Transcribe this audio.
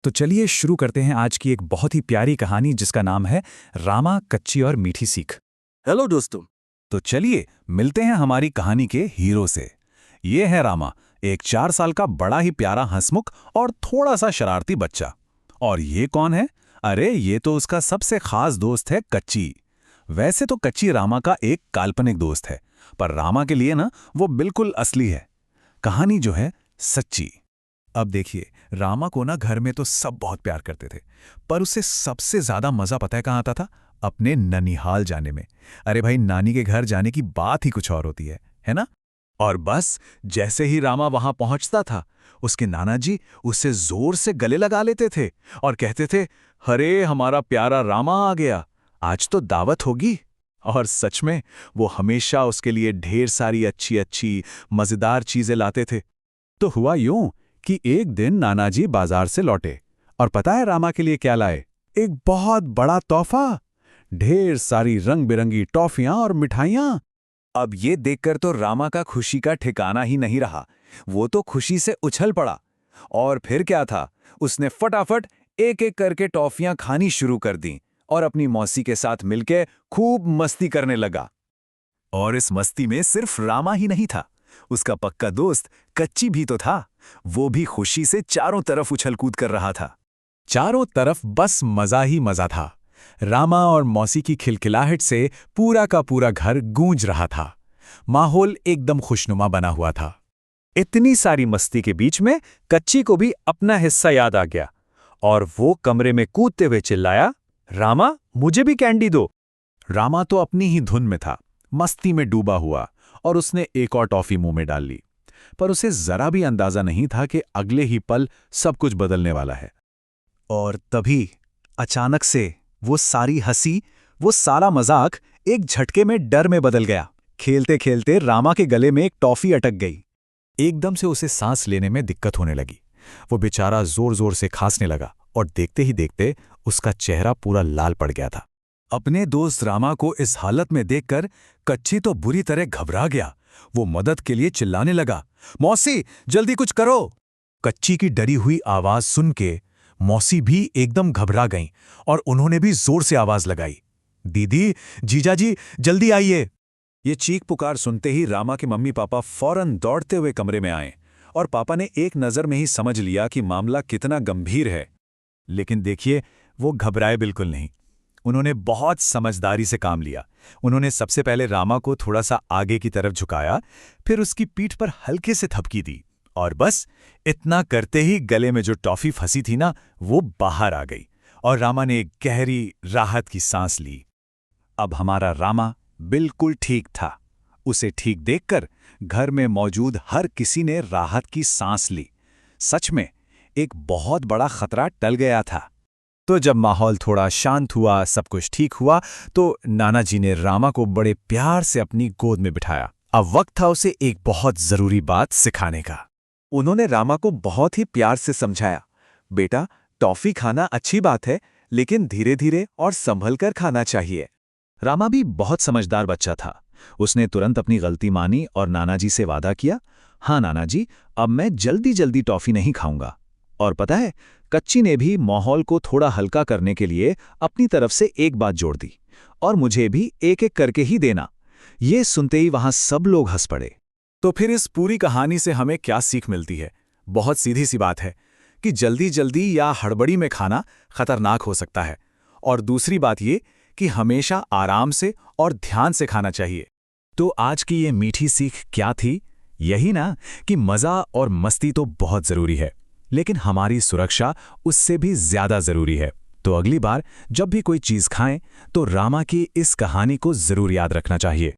तो चलिए शुरू करते हैं आज की एक बहुत ही प्यारी कहानी जिसका नाम है रामा, कच्ची और मीठी सीख। हेलो दोस्तों। तो चलिए मिलते हैं हमारी कहानी के हीरो से। ये है रामा, एक 4 साल का बड़ा ही प्यारा हंसमुख और थोड़ा सा शरारती बच्चा। और ये कौन है? अरे ये तो उसका सबसे खास दोस्त है कच्ची। वैसे तो कच्ची रामा का एक काल्पनिक दोस्त है, पर रामा के लिए ना वो बिल्कुल असली है। कहानी जो है सच्ची। अब देखिए, रामा को ना घर में तो सब बहुत प्यार करते थे, पर उसे सबसे ज्यादा मजा पता है कहाँ आता था? अपने ननिहाल जाने में। अरे भाई, नानी के घर जाने की बात ही कुछ और होती है ना? और बस जैसे ही रामा वहां पहुंचता था, उसके नाना जी उसे जोर से गले लगा लेते थे और कहते थे, अरे हमारा प्यारा रामा आ गया, आज तो दावत होगी। और सच में वो हमेशा उसके लिए ढेर सारी अच्छी अच्छी मजेदार चीजें लाते थे। तो हुआ यूं कि एक दिन नानाजी बाजार से लौटे और पता है रामा के लिए क्या लाए? एक बहुत बड़ा तोहफा। ढेर सारी रंग बिरंगी टॉफियां और मिठाइयां। अब ये देखकर तो रामा का खुशी का ठिकाना ही नहीं रहा। वो तो खुशी से उछल पड़ा। और फिर क्या था, उसने फटाफट एक एक करके टॉफियां खानी शुरू कर दी और अपनी मौसी के साथ मिलकर खूब मस्ती करने लगा। और इस मस्ती में सिर्फ रामा ही नहीं था, उसका पक्का दोस्त कच्ची भी तो था। वो भी खुशी से चारों तरफ उछल कूद कर रहा था। चारों तरफ बस मजा ही मजा था। रामा और मौसी की खिलखिलाहट से पूरा का पूरा घर गूंज रहा था। माहौल एकदम खुशनुमा बना हुआ था। इतनी सारी मस्ती के बीच में कच्ची को भी अपना हिस्सा याद आ गया और वो कमरे में कूदते हुए चिल्लाया, रामा मुझे भी कैंडी दो। रामा तो अपनी ही धुन में था, मस्ती में डूबा हुआ, और उसने एक और टॉफी मुंह में डाल ली। पर उसे जरा भी अंदाजा नहीं था कि अगले ही पल सब कुछ बदलने वाला है। और तभी अचानक से वो सारी हंसी, वो सारा मजाक एक झटके में डर में बदल गया। खेलते खेलते रामा के गले में एक टॉफी अटक गई। एकदम से उसे सांस लेने में दिक्कत होने लगी। वो बेचारा जोर जोर से खांसने लगा और देखते ही देखते उसका चेहरा पूरा लाल पड़ गया था। अपने दोस्त रामा को इस हालत में देखकर कच्ची तो बुरी तरह घबरा गया। वो मदद के लिए चिल्लाने लगा, मौसी जल्दी कुछ करो। कच्ची की डरी हुई आवाज सुन के मौसी भी एकदम घबरा गईं और उन्होंने भी जोर से आवाज लगाई, दीदी, जीजाजी जल्दी आइए। ये चीख पुकार सुनते ही रामा के मम्मी पापा फौरन दौड़ते हुए कमरे में आए और पापा ने एक नजर में ही समझ लिया कि मामला कितना गंभीर है। लेकिन देखिए, वो घबराए बिल्कुल नहीं। उन्होंने बहुत समझदारी से काम लिया। उन्होंने सबसे पहले रामा को थोड़ा सा आगे की तरफ झुकाया, फिर उसकी पीठ पर हल्के से थपकी दी और बस इतना करते ही गले में जो टॉफी फंसी थी ना, वो बाहर आ गई और रामा ने एक गहरी राहत की सांस ली। अब हमारा रामा बिल्कुल ठीक था। उसे ठीक देखकर घर में मौजूद हर किसी ने राहत की सांस ली। सच में एक बहुत बड़ा खतरा टल गया था। तो जब माहौल थोड़ा शांत हुआ, सब कुछ ठीक हुआ, तो नाना जी ने रामा को बड़े प्यार से अपनी गोद में बिठाया। अब वक्त था उसे एक बहुत जरूरी बात सिखाने का। उन्होंने रामा को बहुत ही प्यार से समझाया, बेटा टॉफी खाना अच्छी बात है, लेकिन धीरे धीरे और संभल कर खाना चाहिए। रामा भी बहुत समझदार बच्चा था। उसने तुरंत अपनी गलती मानी और नानाजी से वादा किया, हाँ नानाजी, अब मैं जल्दी जल्दी टॉफी नहीं खाऊंगा। और पता है, कच्ची ने भी माहौल को थोड़ा हल्का करने के लिए अपनी तरफ से एक बात जोड़ दी, और मुझे भी एक एक करके ही देना। ये सुनते ही वहां सब लोग हंस पड़े। तो फिर इस पूरी कहानी से हमें क्या सीख मिलती है? बहुत सीधी सी बात है कि जल्दी जल्दी या हड़बड़ी में खाना खतरनाक हो सकता है। और दूसरी बात ये कि हमेशा आराम से और ध्यान से खाना चाहिए। तो आज की ये मीठी सीख क्या थी? यही ना कि मजा और मस्ती तो बहुत जरूरी है, लेकिन हमारी सुरक्षा उससे भी ज्यादा जरूरी है। तो अगली बार जब भी कोई चीज खाएं, तो रामा की इस कहानी को जरूर याद रखना चाहिए।